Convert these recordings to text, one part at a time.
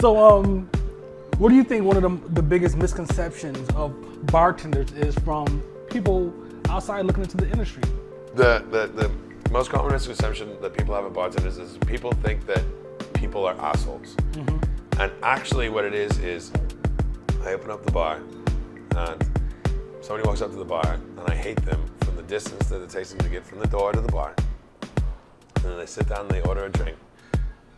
So, what do you think one of the biggest misconceptions of bartenders is from people outside looking into the industry? The most common misconception that people have of bartenders is people think that people are assholes. Mm-hmm. And actually what it is I open up the bar and somebody walks up to the bar and I hate them from the distance that it takes them to get from the door to the bar. And then they sit down and they order a drink.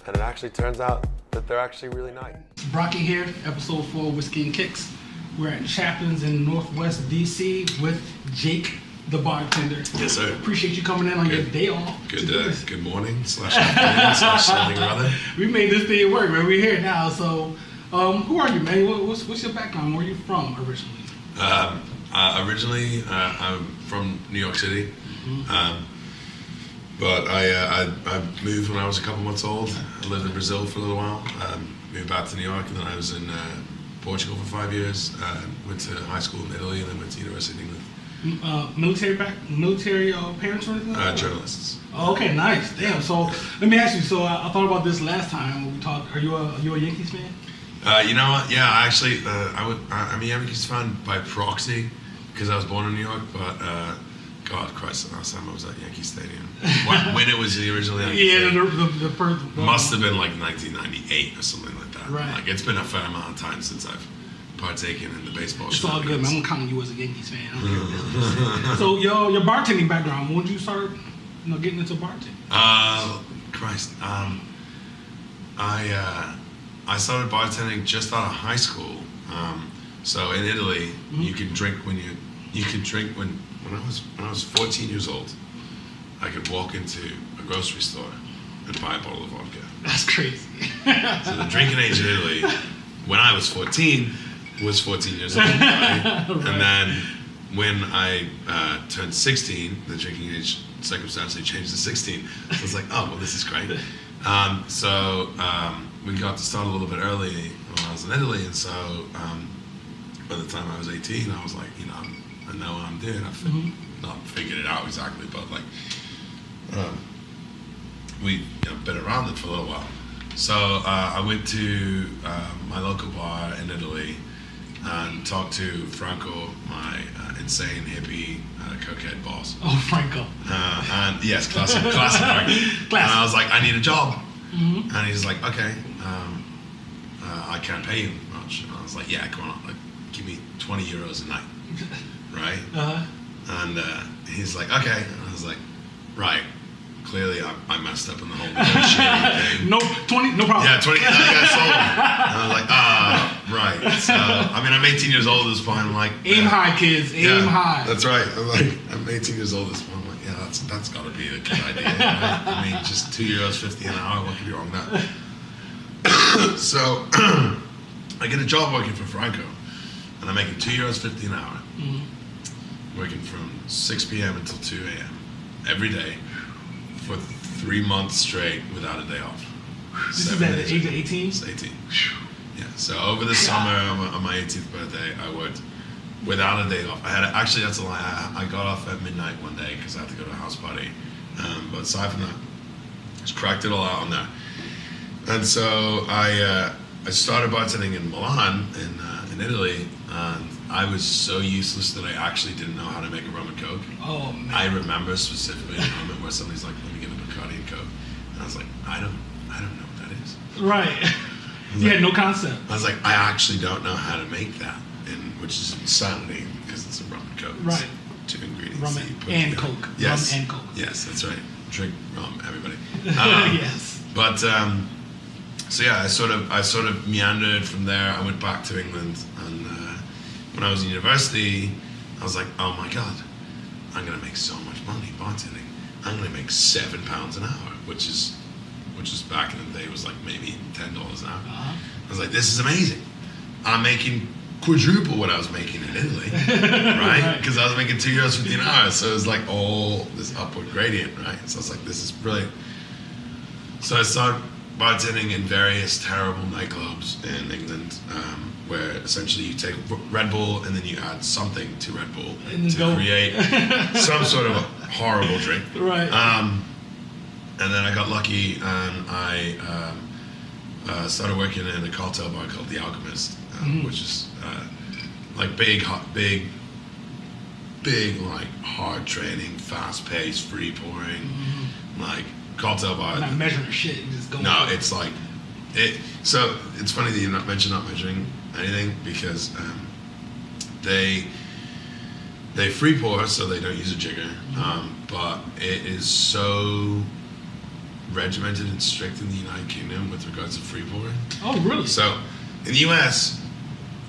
And it actually turns out that they're actually really nice. Brocky here, episode 4 Whiskey and Kicks. We're at Chaplins in Northwest DC with Jake, the bartender. Yes, sir. Appreciate you coming in on your day off. Good morning / afternoon / something or other. We made this thing work, man. We're here now. So, who are you, man? What's your background? Where are you from originally? Originally, I'm from New York City, but I moved when I was a couple months old. I lived in Brazil for a little while. Moved back to New York, and then I was in Portugal for 5 years. Went to high school in Italy, and then went to university in England. Military parents or anything? Journalists. Oh, okay, nice. Damn. So let me ask you. So I thought about this last time when we talked. Are you a Yankees fan? You know what? Yeah, actually, I'm a Yankees fan by proxy because I was born in New York. But God Christ, the last time I was at Yankee Stadium, when it was the original Yankee Stadium, the first must have been like 1998 or something like that. Right. Like it's been a fair amount of time since I've partaken in the baseball. It's all good, man. I'm counting you as a Yankees fan. So your bartending background. When did you start, getting into bartending? Christ. I started bartending just out of high school. So in Italy, you can drink when I was 14 years old, I could walk into a grocery store and buy a bottle of vodka. That's crazy. So the drinking age in Italy, when I was 14, was 14 years old, right? Right. And then when I turned 16, the drinking age circumstantially changed to 16. So I was like, oh, well, this is great. We got to start a little bit early when I was in Italy, and so by the time I was 18, I was like, I know what I'm doing. I've not figured it out exactly, but like we been around it for a little while. So I went to my local bar in Italy and talked to Franco, my insane hippie cokehead boss. Oh, Franco. And yes, classic Franco. And I was like, I need a job. Mm-hmm. And he's like, okay, I can't pay you much. And I was like, yeah, come on, like, give me 20 euros a night, right? And he's like, okay. And I was like, right. Clearly, I messed up in the whole negotiating thing. No, 20, no problem. Yeah, 20. I got sold. And I was like, right. So, I'm 18 years old at this point. I'm like, aim high, kids. Aim high. That's right. I'm 18 years old at this point. I'm like, yeah, that's got to be a good idea. Right? I mean, just €2.50 an hour. What could be wrong with that? So, I get a job working for Franco, and I'm making €2.50 an hour, working from 6 p.m. until 2 a.m. every day for 3 months straight without a day off. This is at the age of 18? It's 18. Yeah. So over the summer on my 18th birthday, I worked without a day off. That's a lie. I got off at midnight one day because I had to go to a house party. But aside from that, just cracked it all out on that. And so I started bartending in Milan in Italy, and I was so useless that I actually didn't know how to make a rum and coke. Oh man! I remember specifically a moment where somebody's like, "Let me get a Bacardi and Coke," and I was like, "I don't know what that is." Right. You had no concept. I was like, "I actually don't know how to make that," which is insanity because it's a rum and coke. Right. It's 2 ingredients. Rum and Coke. Yes. Rum and Coke. Yes, that's right. Drink rum, everybody. Yes. But so yeah, I sort of meandered from there. I went back to England, and when I was in university, I was like, oh my God, I'm gonna make so much money bartending. I'm gonna make £7 an hour, which is back in the day was like maybe $10 an hour. I was like, this is amazing. I'm making quadruple what I was making in Italy, right? Because I was making €2.50 an hour, so it was like all this upward gradient, right? So I was like, this is brilliant. So I started bartending in various terrible nightclubs in England, where essentially you take Red Bull and then you add something to Red Bull to create some sort of a horrible drink. Right. And then I got lucky and I started working in a cocktail bar called The Alchemist, which is like big, like hard training, fast paced, free pouring, like cocktail bar. Not measuring shit, you just go. No, it's like it. So it's funny that you mentioned not measuring anything because they free pour, so they don't use a jigger. But it is so regimented and strict in the United Kingdom with regards to free pouring. Oh, really? So in the US,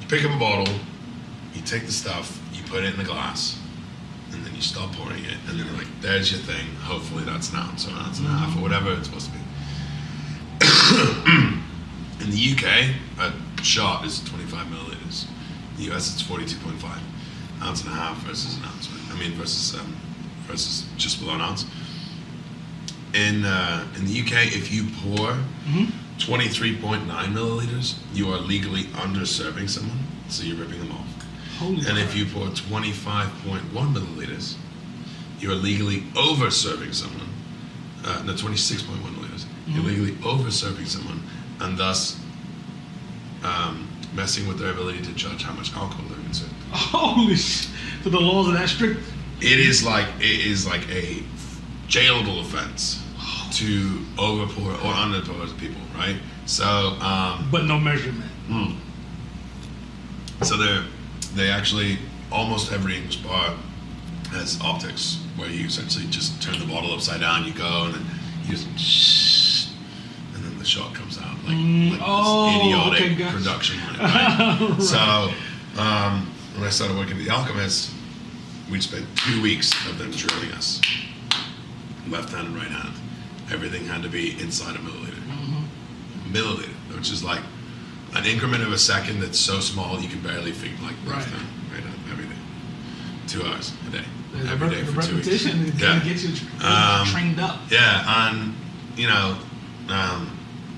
you pick up a bottle, you take the stuff, you put it in the glass, and then you stop pouring it, and then like, there's your thing. Hopefully that's an ounce or an ounce and a half or whatever it's supposed to be. In the UK, a shot is 25 milliliters. In the US, it's 42.5. Ounce and a half versus an ounce. Versus just below an ounce. In the UK, if you pour 23.9 milliliters, you are legally under serving someone, so you're ripping them off. Holy and if you pour 25.1 milliliters, you are legally over serving someone. No, 26.1 milliliters. You're legally over serving someone, and thus messing with their ability to judge how much alcohol they're consuming. Holy shit! So the laws are that strict? It is like a jailable offense to overpour or underpour people, right? So, but no measurement. So they actually, almost every English bar has optics where you essentially just turn the bottle upside down, you go, and then you just shh, and then the shot comes out like this idiotic production line, right? So when I started working at The Alchemist, we'd spent 2 weeks of them drilling us, left hand and right hand. Everything had to be inside a milliliter. Milliliter, which is like an increment of a second that's so small you can barely think, like left hand, right hand, everything. 2 hours a day. Every day for 2 weeks. Repetition kind of gets you trained up. Yeah, and you know,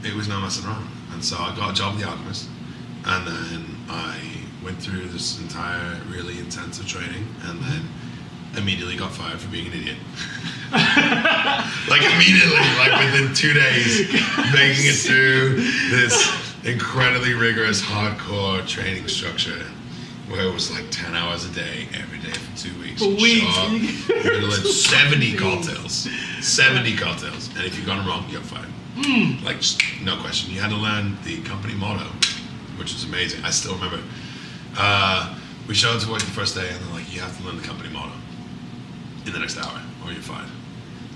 it was no messing around. And so I got a job at The Alchemist, and then I went through this entire really intensive training, and then immediately got fired for being an idiot. Like immediately, like within 2 days, making it through this incredibly rigorous, hardcore training structure where it was like 10 hours a day, every day for 2 weeks. For weeks. You had to learn 70 cocktails. 70 cocktails. And if you got them wrong, you got fired. Like, just no question. You had to learn the company motto, which was amazing. I still remember it. We showed up to work the first day, and they're like, you have to learn the company motto in the next hour, or you're fired.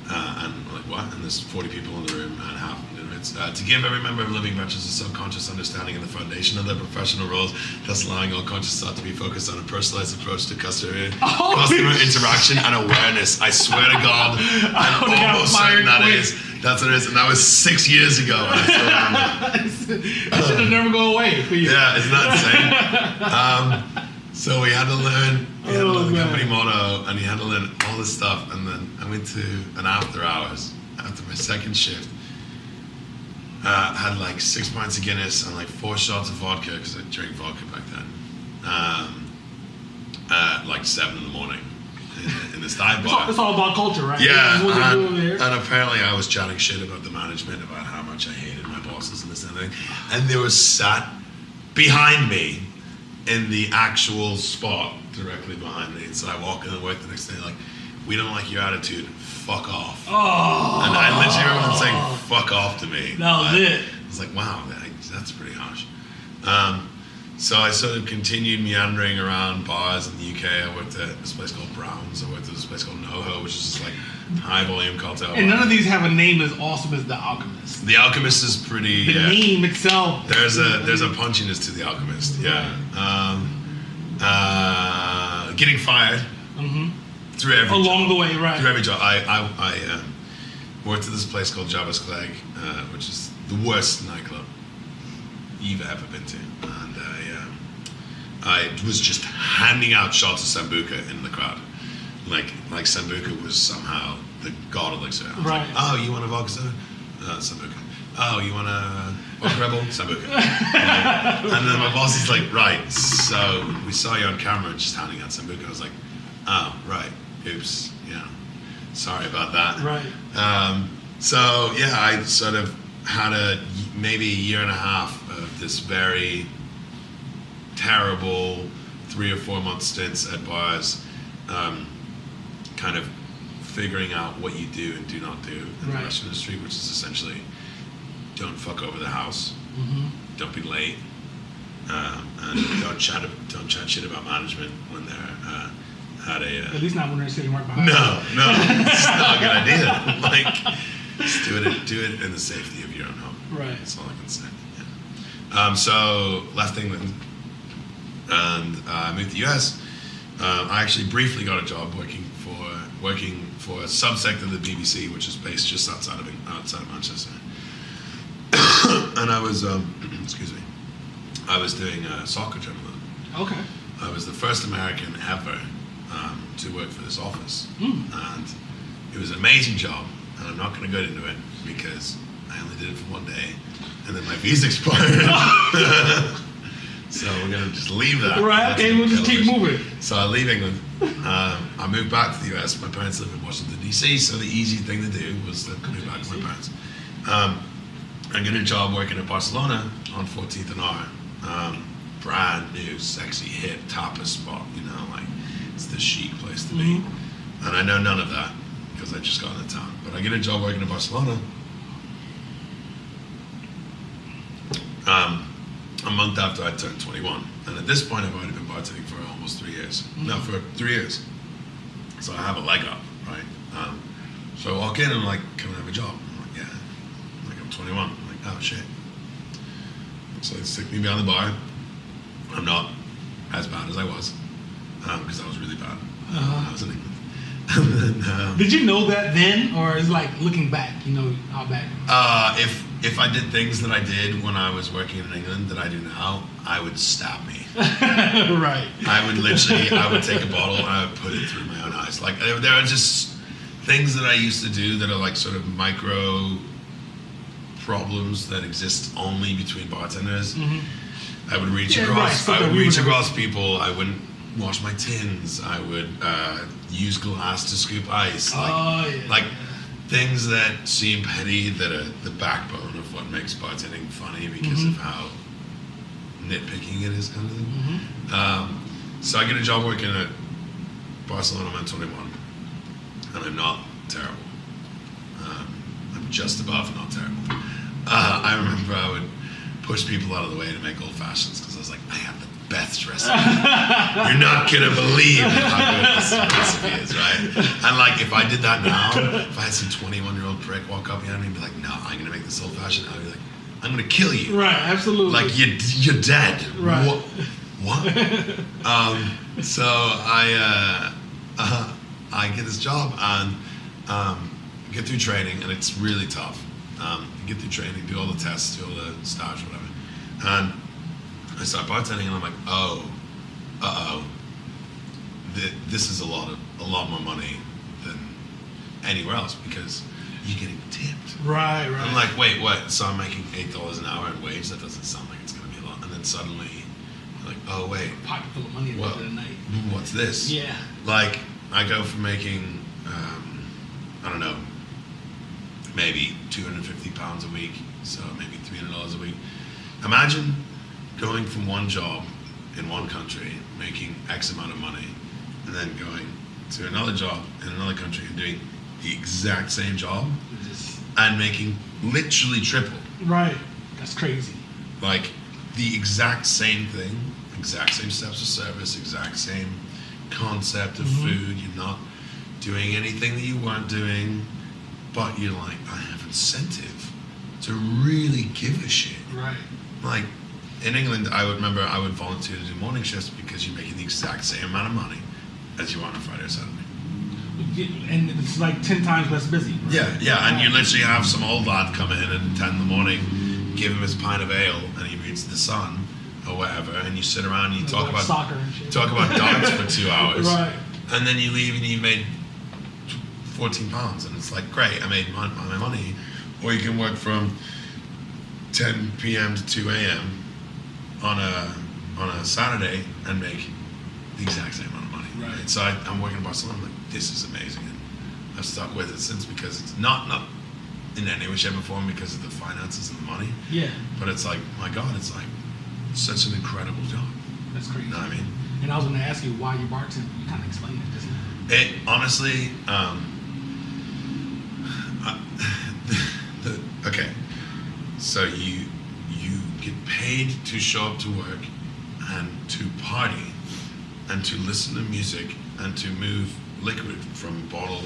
And we're like, what? And there's 40 people in the room, and half of them. It's to give every member of Living Ventures a subconscious understanding of the foundation of their professional roles, thus allowing all conscious thought to be focused on a personalized approach to customer interaction and awareness. I swear to God, I'm almost certain that's what it is. And that was 6 years ago, and I still remember. It should have never go away for you. Yeah, isn't that insane? So we had to learn the company motto, and you had to learn all this stuff. And then I went to an after hours, after my second shift. Had like 6 pints of Guinness and like 4 shots of vodka, because I drank vodka back then. At like 7 in the morning in this dive bar. It's all about culture, right? Yeah, and apparently I was chatting shit about the management, about how much I hated my bosses and this and that. And they were sat behind me in the actual spot directly behind me. And so I walk in and work the next day like, we don't like your attitude, fuck off. Oh. And I literally remember them saying fuck off to me. That was it. I was like, wow, that's pretty harsh. So I sort of continued meandering around bars in the UK. I worked at this place called Brown's. I worked at this place called NoHo, which is just like high volume cocktail. And none of these have a name as awesome as The Alchemist. The Alchemist is pretty. The name itself. There's a punchiness to The Alchemist. Yeah. Getting fired. Through every along job. the way, right? Through every job. I worked at this place called Jabba's Clegg, which is the worst nightclub you've ever been to, and I was just handing out shots of Sambuca in the crowd, like Sambuca was somehow the god elixir. I was right. Like, oh, you want a vodka soda? Sambuca. Oh, you want a vodka rebel? Sambuca. And then my boss is like, right, so we saw you on camera just handing out Sambuca. I was like, oh, right, oops, yeah, sorry about that. Right. So yeah, I sort of had maybe a year and a half of this very terrible 3 or 4 month stints at bars, kind of figuring out what you do and do not do in the restaurant industry, which is essentially don't fuck over the house, don't be late, and don't chat shit about management when they're at least not when they're sitting right behind. No, it's not a good idea. Like, just do it in the safety of your own home. Right. That's all I can say. Yeah. So left England and moved to the US. I actually briefly got a job working for a subsect of the BBC, which is based just outside of Manchester. And I was, excuse me, I was doing soccer journalism. Okay. I was the first American ever to work for this office, and it was an amazing job. And I'm not going to go into it because I only did it for 1 day, and then my visa expired. So we're going to just leave that. Right. Okay. We'll just keep moving. So I leave England. I moved back to the US. My parents live in Washington DC, so the easy thing to do was to move back to my parents. I got a job working in Barcelona on 14th and R. Brand new, sexy, hip tapas spot. You know, like it's the chic place to be. And I know none of that because I just got into town. But I get a job working in Barcelona. A month after I turned 21. And at this point, I've already been bartending for almost 3 years. No, for 3 years. So I have a leg up, right? So I walk in and I'm like, can I have a job? I'm like, yeah. Like, I'm 21. I'm like, oh, shit. So they stick me behind the bar. I'm not as bad as I was, because I was really bad. I was in England. And then, did you know that then, or is like looking back, you know how bad? If I did things that I did when I was working in England that I do now, I would stab me. Right. I would take a bottle and I would put it through my own eyes. Like, there are just things that I used to do that are like sort of micro problems that exist only between bartenders. I would reach across. I would reach across people. I wouldn't wash my tins. I would use glass to scoop ice. Like things that seem petty that are the backbone of what makes bartending funny because of how nitpicking it is, kind of thing. So I get a job working at Barcelona when I'm 21, and I'm not terrible. I'm just above not terrible. I remember I would push people out of the way to make old fashions because I was like, I have the best recipe. You're not gonna believe how good this recipe is, right? And like, if I did that now, if I had some 21-year-old prick walk up behind me and be like, no, I'm gonna make this old fashioned, I'd be like, I'm gonna kill you. Right, absolutely. Like, you're dead. Right. What? So I get this job and get through training, and it's really tough. You get through training, do all the tests, do all the stage, whatever. And I start bartending, and I'm like, this is a lot more money than anywhere else because you're getting tipped. Right. I'm like, wait, what? So I'm making $8 an hour in wage? That doesn't sound like it's gonna be a lot. And then suddenly, you're like, oh wait, pocket full of money at the end of the night. What's this? Yeah. Like, I go from making, I don't know, maybe 250 pounds a week, so maybe $300 a week. Imagine going from one job in one country, making X amount of money, and then going to another job in another country and doing the exact same job and making literally triple. Right. That's crazy. Like, the exact same thing, exact same steps of service, exact same concept of food. You're not doing anything that you weren't doing, but you're like, I have incentive to really give a shit. Right. Like, in England, I would volunteer to do morning shifts because you're making the exact same amount of money as you are on a Friday or Saturday. And it's like 10 times less busy. Right? Yeah, and you literally have some old lad come in at 10 in the morning, give him his pint of ale, and he reads The Sun or whatever, and you sit around and you talk about soccer and shit. Talk about darts for 2 hours. Right. And then you leave and you made 14 pounds, and it's like, great, I made my money. Or you can work from 10 p.m. to 2 a.m. on a Saturday and make the exact same amount of money. Right. So I'm working in Barcelona. I'm like, this is amazing. And I've stuck with it since because it's not in any way, shape, or form because of the finances and the money. Yeah. But it's like, my God, it's like such an incredible job. That's crazy. You know what I mean? And I was going to ask you why you bartend. You kind of explained it just now. It honestly, okay. So you get paid to show up to work and to party and to listen to music and to move liquid from a bottle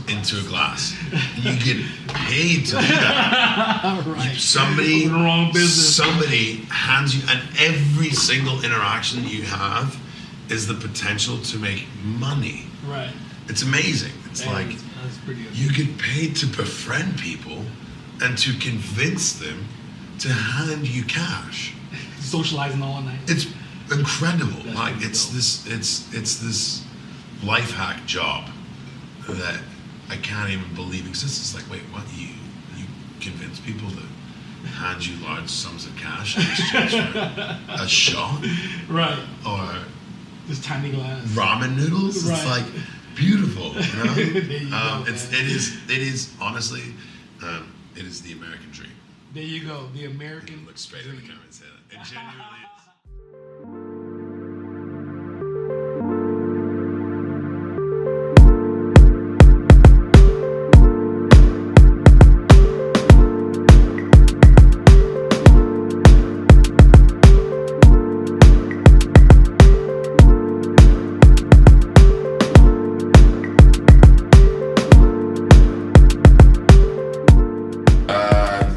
into a glass. You get paid to do that. Right. Somebody, the wrong business. somebody hands you, and every single interaction you have is the potential to make money. Right. It's amazing. It's like that's pretty good. you get paid to befriend people and to convince them to hand you cash. Socializing all night. It's incredible. That's like pretty it's dope. this this life hack job that I can't even believe exists. It's like, wait, what? You convince people to hand you large sums of cash in exchange for a shot? Right. Or This tiny glass. ramen noodles? Right. It's like beautiful, you know? There you go, it is honestly, it is the American dream. There you go. The American. Look straight in the camera and say that. It genuinely is.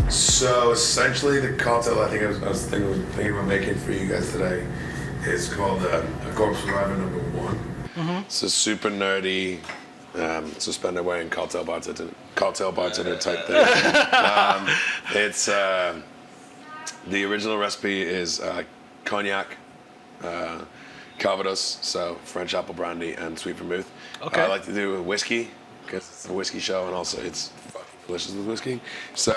So essentially, the cocktail I think I was thinking about making for you guys today is called a Corpse Reviver #1. Mm-hmm. It's a super nerdy, suspender wearing cocktail bartender type thing. It's the original recipe is cognac, Calvados, so French apple brandy and sweet vermouth. Okay. I like to do a whiskey because it's a whiskey show, and also it's delicious with whiskey. So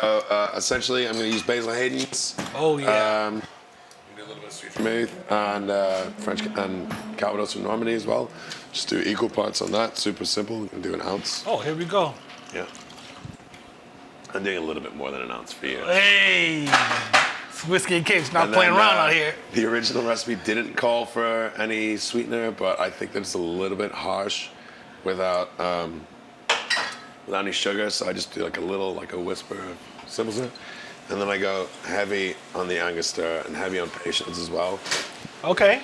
essentially, I'm going to use Basil Hayden's. Oh yeah. Do a little bit of sweet vermouth and French and Calvados from Normandy as well. Just do equal parts on that. Super simple. You can do an ounce. Oh, here we go. Yeah. I'm doing a little bit more than an ounce for you. Hey, it's whiskey and cakes. Not And playing then, around out here. The original recipe didn't call for any sweetener, but I think that it's a little bit harsh without any sugar, so I just do like a whisper of simple syrup. And then I go heavy on the Angostura and heavy on Patience as well. Okay.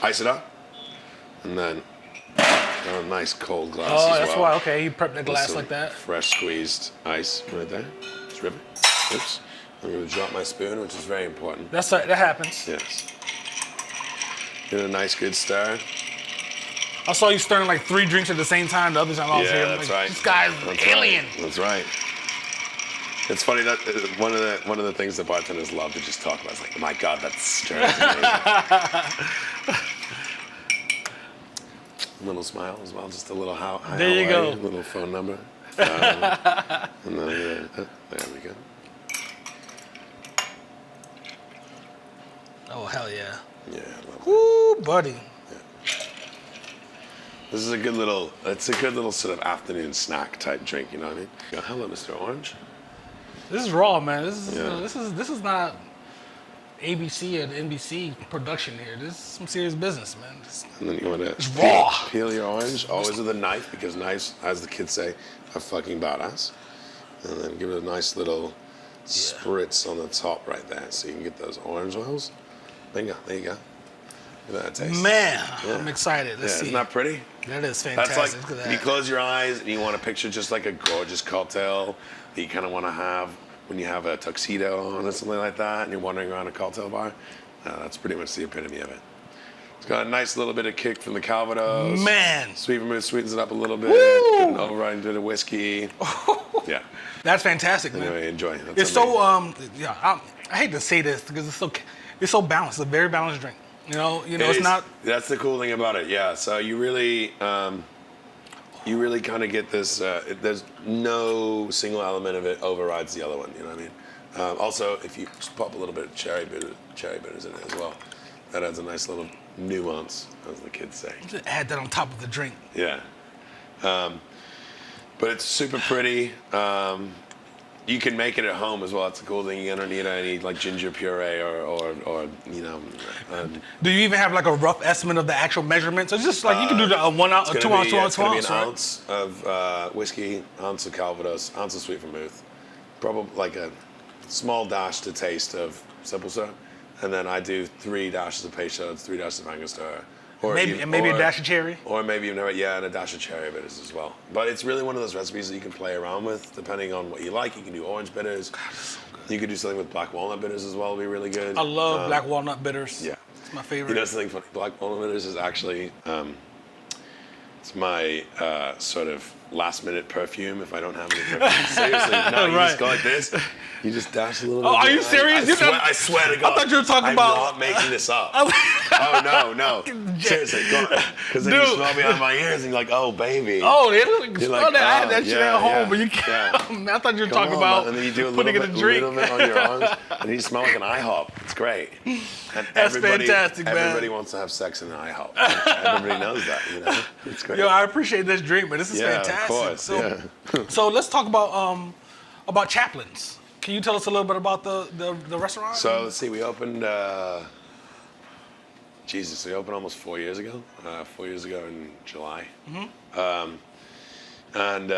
Ice it up, and then a nice cold glass as well. Oh, that's why. Okay, you prep the glass With like that. Fresh squeezed ice right there. Just rip it. Oops. I'm going to drop my spoon, which is very important. That happens. Yes. Get a nice good stir. I saw you stirring like 3 drinks at the same time. The other time I was here, I'm that's like, right. this guy's That's alien. Right. That's right. It's funny that one of the things that bartenders love to just talk about is like, my God, that's stirring. A little smile as well, just a little how. There you go. A little phone number. And then there we go. Oh hell yeah. Yeah. I love it. Woo, buddy. This is a good little. It's a good little sort of afternoon snack type drink. You know what I mean? Go, hello, Mr. Orange. This is raw, man. This is Yeah. this is not ABC or NBC production here. This is some serious business, man. And then you want to raw. peel your orange, always with a knife, because knives, as the kids say, are fucking badass. And then give it a nice little spritz on the top right there, so you can get those orange oils. Bingo, there you go. Look at that taste. Man, Yeah. I'm excited. Let's see. Isn't that pretty? That is That's fantastic. like, Look at if you that. close your eyes and you want to picture just like a gorgeous cocktail that you kind of want to have when you have a tuxedo on or something like that, and you're wandering around a cocktail bar, that's pretty much the epitome of it. It's got a nice little bit of kick from the Calvados. Man. Sweet vermouth sweetens it up a little bit. Woo! Get an overriding bit of whiskey. Yeah. That's fantastic, man. Anyway, enjoy. That's It's amazing. so I hate to say this because it's so balanced. It's a very balanced drink. You know, It it's is. not. That's the cool thing about it. Yeah. So you really kind of get this. There's no single element of it overrides the other one. You know what I mean? Also, if you just pop a little bit of cherry bitters in it as well, that adds a nice little nuance, as the kids say. Just add that on top of the drink. Yeah. But it's super pretty. You can make it at home as well. It's a cool thing. You don't need any like ginger puree or you know. Do you even have like a rough estimate of the actual measurements? It's just like you can do the 1 ounce, 2 ounce, 2 ounce, 2 ounce, an right? ounce of whiskey, ounce of Calvados, ounce of sweet vermouth, probably like a small dash to taste of simple syrup, and then I do 3 dashes of Peychaud's, 3 dashes of Angostura. Or maybe a dash of cherry. Or maybe and a dash of cherry bitters as well. But it's really one of those recipes that you can play around with, depending on what you like. You can do orange bitters. God, so good. You could do something with black walnut bitters as well. It'd be really good. I love black walnut bitters. Yeah, it's my favorite. You know something funny? Black walnut bitters is actually it's my sort of last minute perfume if I don't have any perfume. Seriously, no, you just go like this. You just dash a little bit. Oh, are you serious? I swear to God. I thought you were talking about. I'm not making this up. Oh, no. Seriously, go on. Because then you smell behind my ears and you're like, oh, baby. Oh, you're like, I had that shit at home, yeah, but you can't. I thought you were talking on, about and then you do a putting it in a drink. little bit on your arms, and you smell like an IHOP. It's great. And That's fantastic, man. Everybody wants to have sex in an IHOP. Everybody knows that, you know? It's great. Yo, I appreciate this drink, but this is fantastic. Of course, So let's talk about Chaplins. Can you tell us a little bit about the restaurant? So let's see, we opened, we opened almost 4 years ago. 4 years ago in July. And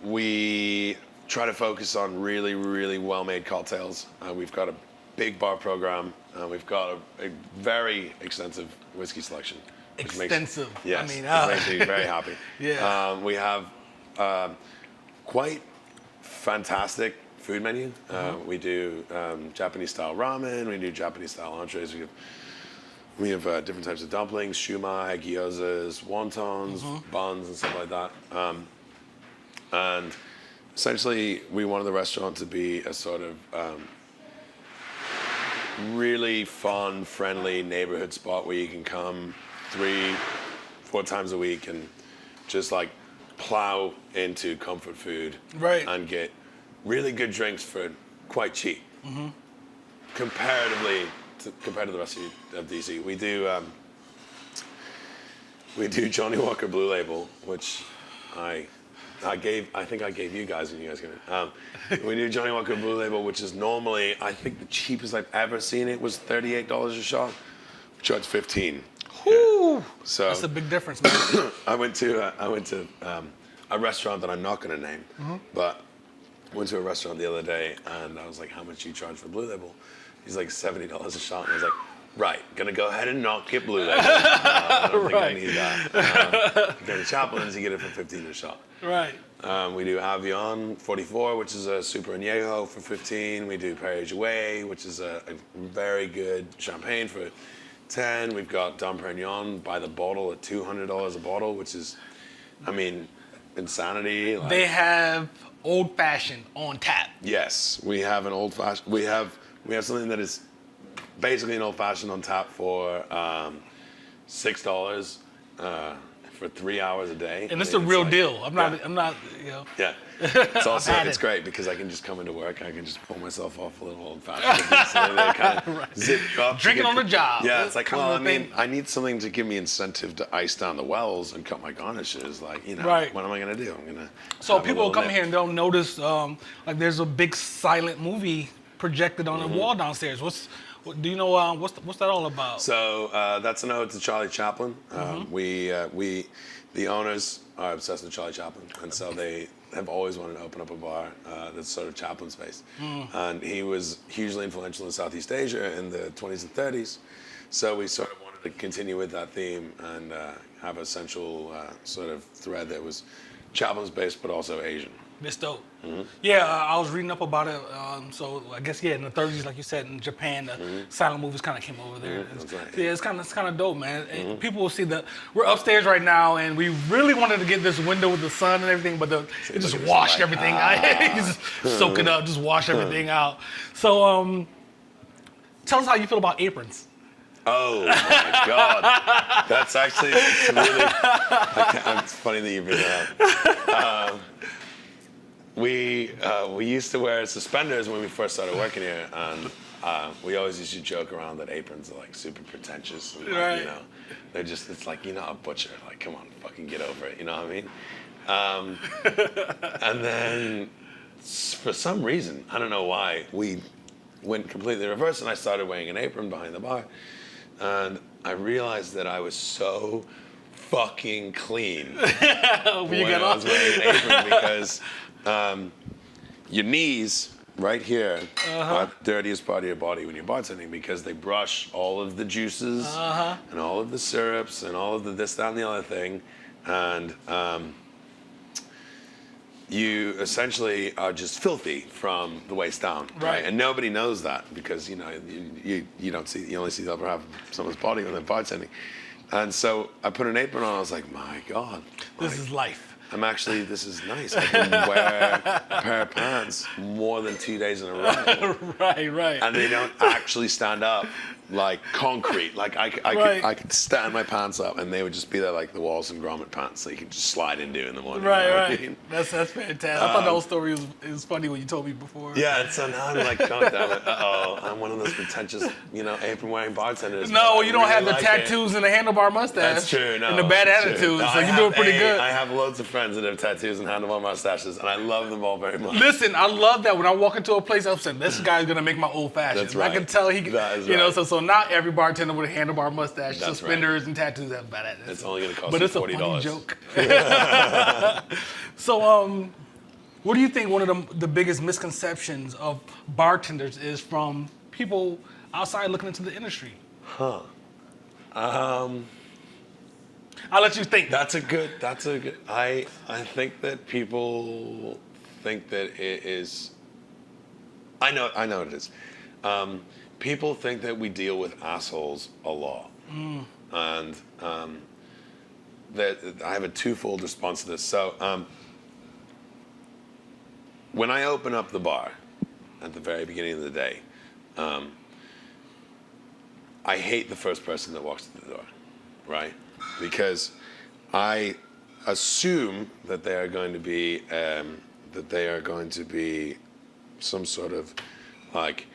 we try to focus on really, really well-made cocktails. We've got a big bar program. We've got a very extensive whiskey selection. Extensive. Yes, I mean, it makes me very happy. Yeah. We have quite fantastic food menu. We do Japanese-style ramen. We do Japanese-style entrees. We have different types of dumplings, shumai, gyozas, wontons, buns, and stuff like that. And essentially, we wanted the restaurant to be a sort of really fun, friendly neighborhood spot where you can come 3-4 times a week and just like plow into comfort food and get really good drinks for quite cheap. Compared to the rest of DC. We do Johnny Walker Blue Label, which I think I gave you guys, and you guys can. We do Johnny Walker Blue Label, which is normally, I think the cheapest I've ever seen it was $38 a shot. We charge $15. Whew. Yeah. So that's a big difference, man. I went to a restaurant that I'm not going to name, but I went to a restaurant the other day, and I was like, "How much do you charge for Blue Label?" He's like, $70 a shot, and I was like, "Right, gonna go ahead and not get Blue Label. I don't think I need that." Go to Chaplins, you get it for $15 a shot. Right. We do Avion 44, which is a super añejo for $15. We do Perrier Jouet, which is a very good champagne for $10. We've got Dom Perignon by the bottle at $200 a bottle, which is, I mean, insanity. Like, they have old fashioned on tap. Yes, we have an old fashioned. We have something that is basically an old fashioned on tap for $6 for 3 hours a day. And it's the real deal. I'm not, you know. Yeah. It's also, it's great because I can just come into work, I can just pull myself off a little old fashioned. So they kind of zip up. Drinking on the job. Yeah, it's like, well, I mean, I need something to give me incentive to ice down the wells and cut my garnishes. Like, you know, what am I going to do? I'm going to. So people will come here and they'll notice, like, there's a big silent movie projected on the wall downstairs. Do you know what's that all about? So that's an ode to Charlie Chaplin. The owners are obsessed with Charlie Chaplin, and so they have always wanted to open up a bar that's sort of Chaplin space. And he was hugely influential in Southeast Asia in the 20s and 30s. So we sort of wanted to continue with that theme and have a central sort of thread that was Chaplin's based, but also Asian. It's dope. Yeah, I was reading up about it. So I guess in the 30s, like you said, in Japan, the silent movies kind of came over there. Yeah, it's kind of dope, man. And people will see that we're upstairs right now, and we really wanted to get this window with the sun and everything, but it just washed everything out. Just soak it up, just wash everything out. So tell us how you feel about aprons. Oh my God, that's actually really. It's funny that you bring that up. We used to wear suspenders when we first started working here, and we always used to joke around that aprons are like super pretentious. And, like, you know, it's like, you're not a butcher. Like, come on, fucking get over it. You know what I mean? And then for some reason, I don't know why, we went completely reverse, and I started wearing an apron behind the bar. And I realized that I was so fucking clean when I was wearing an apron, because your knees right here are the dirtiest part of your body when you're bartending, because they brush all of the juices and all of the syrups and all of the this, that, and the other thing. And you essentially are just filthy from the waist down, right? And nobody knows that, because you don't see, you only see the upper half of someone's body when they're bartending. And so I put an apron on. I was like, my God, this is life. this is nice. I can wear a pair of pants more than 2 days in a row. Right. And they don't actually stand up like concrete. Like I could stand my pants up, and they would just be there like the Wallace and Gromit pants that you could just slide into in the morning. Right. That's fantastic. I thought the whole story was funny when you told me before. Yeah, and so now I'm like, God damn it, I'm one of those pretentious, apron wearing bartenders. No, you don't really have the like tattoos and the handlebar mustache. That's true. No, and the bad attitude. So you're doing pretty good. I have loads of friends that have tattoos and handlebar mustaches, and I love them all very much. Listen, I love that when I walk into a place, I'm saying, this guy's gonna make my old fashioned. That's right. I can tell he, that is right. So not every bartender with a handlebar mustache, That's suspenders, and tattoos have bad attitude. It's only gonna cost but you it's a $40. funny joke. So, what do you think one of the biggest misconceptions of bartenders is from people outside looking into the industry? I'll let you think. That's a good. I think that people think that it is. I know it is. People think that we deal with assholes a lot, and that I have a twofold response to this. So, when I open up the bar at the very beginning of the day, I hate the first person that walks through the door, right? Because I assume that they are going to be some sort of like,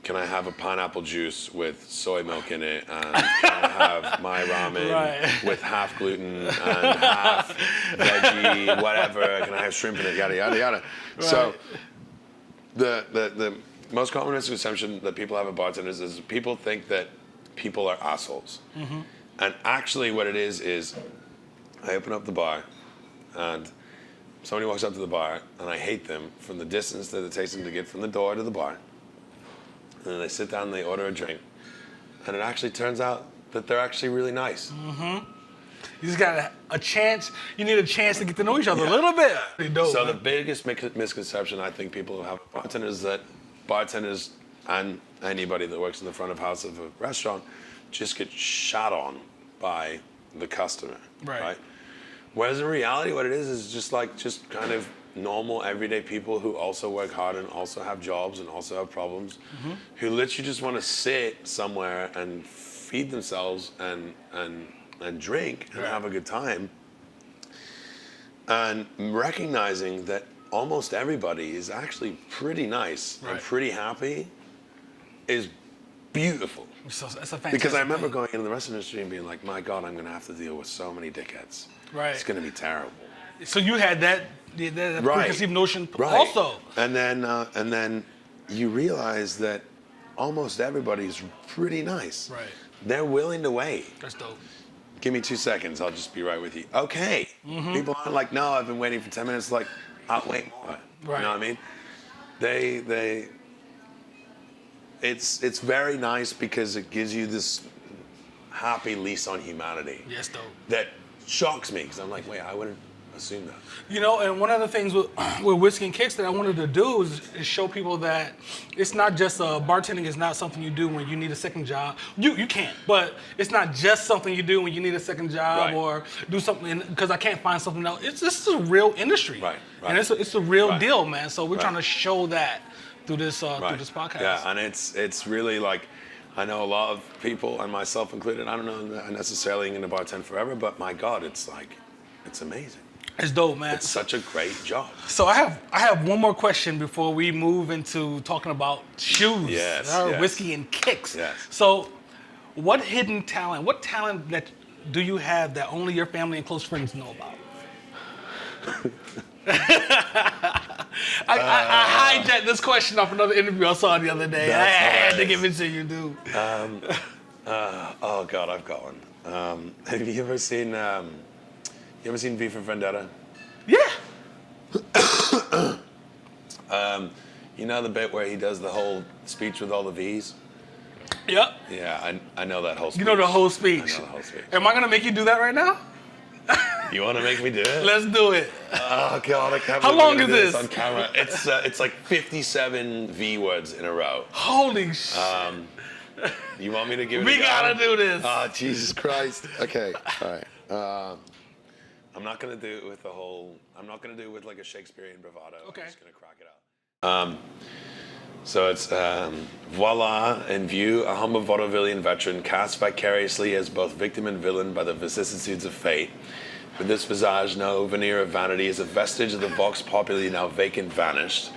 can I have a pineapple juice with soy milk in it, and can I have my ramen with half gluten and half veggie, whatever? Can I have shrimp in it? Yada yada yada. Right. So the most common misconception that people have about bartenders is people think that people are assholes. And actually what it is I open up the bar, and somebody walks up to the bar, and I hate them from the distance that it takes them to get from the door to the bar. And then they sit down and they order a drink. And it actually turns out that they're actually really nice. You just got a chance. You need a chance to get to know each other a little bit. Dope, so the biggest misconception I think people have about bartenders is that bartenders and anybody that works in the front of house of a restaurant just get shot on by the customer, right? Whereas in reality, what it is just kind of normal, everyday people who also work hard and also have jobs and also have problems, who literally just want to sit somewhere and feed themselves and drink and have a good time, and recognizing that almost everybody is actually pretty nice and pretty happy is beautiful. So that's a fantastic because I remember going into the restaurant industry and being like, my God, I'm going to have to deal with so many dickheads. It's going to be terrible. So you had that preconceived notion also. And then you realize that almost everybody's pretty nice. They're willing to wait. That's dope. Give me 2 seconds, I'll just be right with you. Okay. People aren't like, no, I've been waiting for 10 minutes. Like, I'll wait more. You know what I mean? It's very nice because it gives you this happy lease on humanity. Yes, dope. That shocks me, because I'm like, wait, I wouldn't assume that. And one of the things with Whiskey and Kicks that I wanted to do is show people that it's not just bartending is not something you do when you need a second job. You can, but it's not just something you do when you need a second job or do something because I can't find something else. This is a real industry, and it's a real deal, man. So we're trying to show that through this podcast. Yeah, and it's really like, I know a lot of people, and myself included, I don't know necessarily going to bartend forever, but my God, it's amazing. It's dope, man. It's such a great job. So I have one more question before we move into talking about shoes. Whiskey and Kicks. Yes. So what talent that do you have that only your family and close friends know about? I hijacked this question off another interview I saw the other day. I had to give it to you, dude. Oh God, I've got one. Have you ever seen V for Vendetta? Yeah. You know the bit where he does the whole speech with all the V's? Yep. Yeah, I know that whole speech. You know the whole speech. I know the whole speech. Am I gonna make you do that right now? You want to make me do it? Let's do it. Oh God, I can't. How believe long we're is gonna do this? on camera? It's like 57 V words in a row. Holy shit. You want me to give it? We gotta do this. Oh Jesus Christ. Okay. All right. I'm not gonna do it with the whole. I'm not gonna do it with like a Shakespearean bravado. Okay. I'm just gonna crack it out. So it's voila, in view, a humble vaudevillian veteran cast vicariously as both victim and villain by the vicissitudes of fate. With this visage, no veneer of vanity, is a vestige of the vox populi now vacant vanished.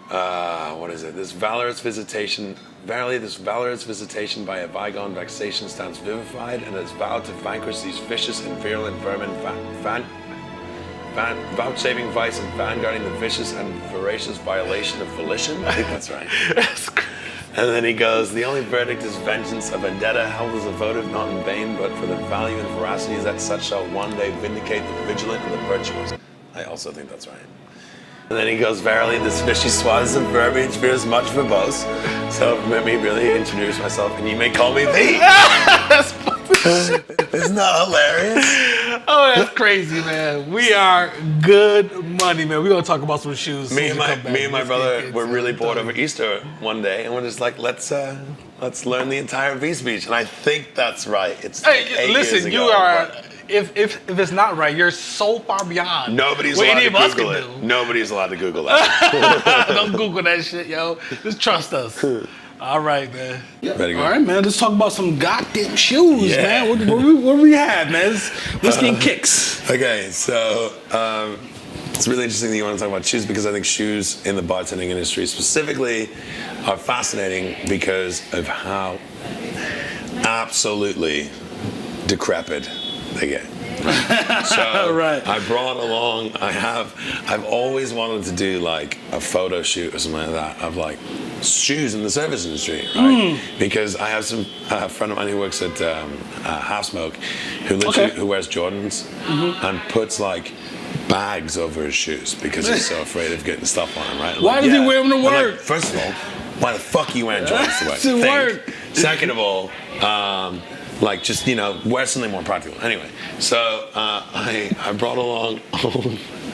What is it? This valorous visitation, verily this valorous visitation by a bygone vexation stands vivified and has vowed to vanquish these vicious and virulent vermin, vouchsafing vice and vanguarding the vicious and voracious violation of volition. I think that's right. And then he goes, the only verdict is vengeance, a vendetta held as a votive not in vain, but for the value and veracity that such shall one day vindicate the vigilant and the virtuous. I also think that's right. And then he goes, verily, this fishy swathes of verbiage fears much verbose. So let me really introduce myself, and you may call me thee. That's fucking shit. Isn't that hilarious? Oh, that's crazy, man. We are good money, man. We're gonna talk about some shoes. Me and my brother were really bored over Easter one day, and we're just like, let's learn the entire V speech. And I think that's right. It's Hey, like 8 listen, years ago, you are. but If it's not right, you're so far beyond. nobody's what allowed any to of us Google can it. do. Nobody's allowed to Google that. Don't Google that shit, yo. Just trust us. All right, man. Ready to go. All right, man. Let's talk about some goddamn shoes, Yeah. man. What do we have, man? It's whiskey and kicks. Okay, so it's really interesting that you want to talk about shoes because I think shoes in the bartending industry specifically are fascinating because of how absolutely decrepit they get. So Right. I brought along, I've always wanted to do like a photo shoot or something like that of like shoes in the service industry, right? Because I have a friend of mine who works at Half Smoke who literally who wears Jordans and puts like bags over his shoes because he's so afraid of getting stuff on him, right? Why does he wear them to I'm like, work? first of all, why the fuck are you wearing Jordans to work? To work. Second of all, like just wear something more practical. Anyway, so I brought along.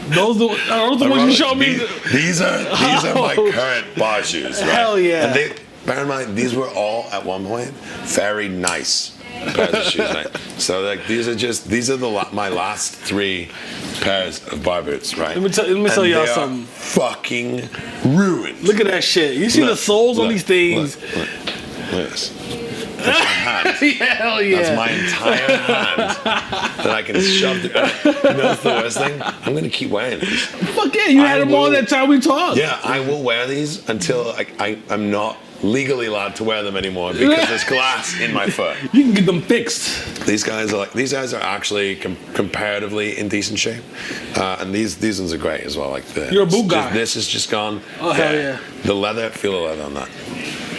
Those the ones you showed me. These are my current bar shoes. Right? Hell yeah. And bear in mind, these were all at one point very nice pairs of shoes. Right? So like these are my last 3 pairs of bar boots. Right. Let me tell y'all something. Fucking ruined. Look at that shit. You see the soles on these things? Look at this. That's my hand. Hell yeah. That's my entire hand that I can shove through. You know what's the worst thing? I'm going to keep wearing these. Fuck yeah, you had them all that time we talked. Yeah, I will wear these until I'm not legally allowed to wear them anymore because there's glass in my foot. You can get them fixed. These guys are actually comparatively in decent shape, and these ones are great as well. Like You're a boot guy. This is just gone. Oh hell yeah. The leather, feel the leather on that.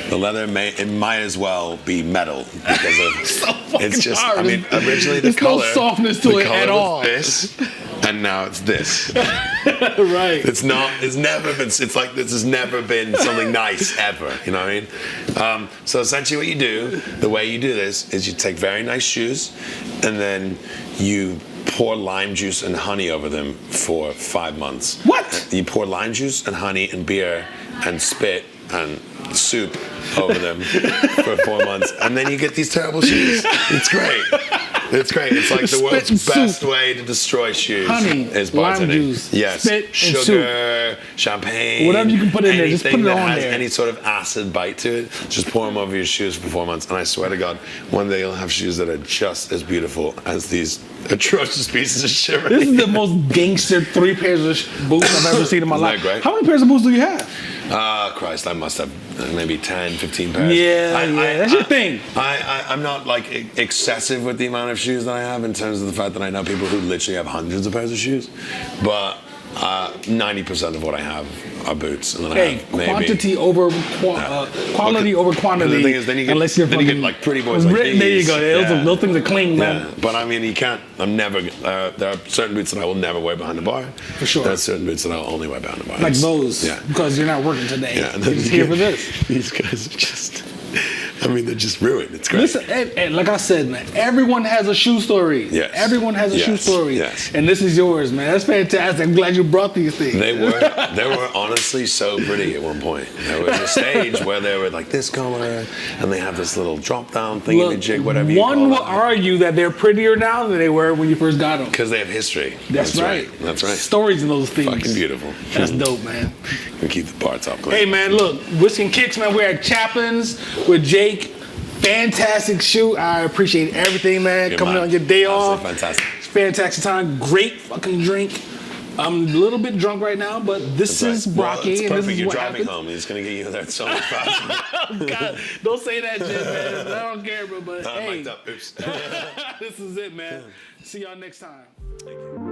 The leather might as well be metal because of So fucking it's just. hard. I mean, originally the There's no color, softness to the it color at was all. This, and now it's this. Right. It's not. It's never been. It's like this has never been something nice ever. You know what I mean? So essentially, what you do, the way you do this, is you take very nice shoes, and then you pour lime juice and honey over them for 5 months. What? You pour lime juice and honey and beer and spit and soup over them for 4 months, and then you get these terrible shoes. It's great. It's great. It's like the Spit world's and best soup. way to destroy shoes. Honey, is lime bartending. juice, Yes. spit and Sugar, champagne. Whatever you can put in there, just put it anything that on has there. any sort of acid bite to it, just pour them over your shoes for 4 months. And I swear to God, one day you'll have shoes that are just as beautiful as these atrocious pieces of shit. This is the most gangster 3 pairs of boots I've ever seen in my Isn't that life. great? How many pairs of boots do you have? Christ, I must have maybe 10, 15 pairs. Yeah, that's your thing. I'm not like excessive with the amount of shoes that I have in terms of the fact that I know people who literally have hundreds of pairs of shoes, but 90% of what I have are boots, and then I have maybe quantity over quality over quantity. The thing is, then you get like pretty boys like these. There you go. Those things are clean, man. Yeah. But I mean, you can't. I'm never. There are certain boots that I will never wear behind the bar. For sure. There are certain boots that I'll only wear behind the bar. Like those. Yeah. Because you're not working today. Yeah. You're just here for this. These guys are just. I mean, they're just ruined. It's great. Listen, and like I said, man, everyone has a shoe story. Yes. Everyone has a shoe story. Yes. And this is yours, man. That's fantastic. I'm glad you brought these things. They were honestly so pretty at one point. There was a stage where they were like this color, and they have this little drop down thingy-jig, whatever you call it. One will argue that they're prettier now than they were when you first got them. Because they have history. That's right. That's right. Stories in those things. Fucking beautiful. That's dope, man. We keep the bar top clean. Hey, man, look, Whiskey and Kicks, man. We're at Chaplins with Jake. Fantastic shoot. I appreciate everything, man. Good Coming man. on your day off. Fantastic. It's fantastic time. Great fucking drink. I'm a little bit drunk right now, but this is Brocky. Well, it's and perfect. this is You're what driving happens. home. He's going to get you there so much faster. Oh, God. Don't say that shit, man. I don't care, bro. But hey, Mic'd up. Oops. this is it, man. See y'all next time. Thank you.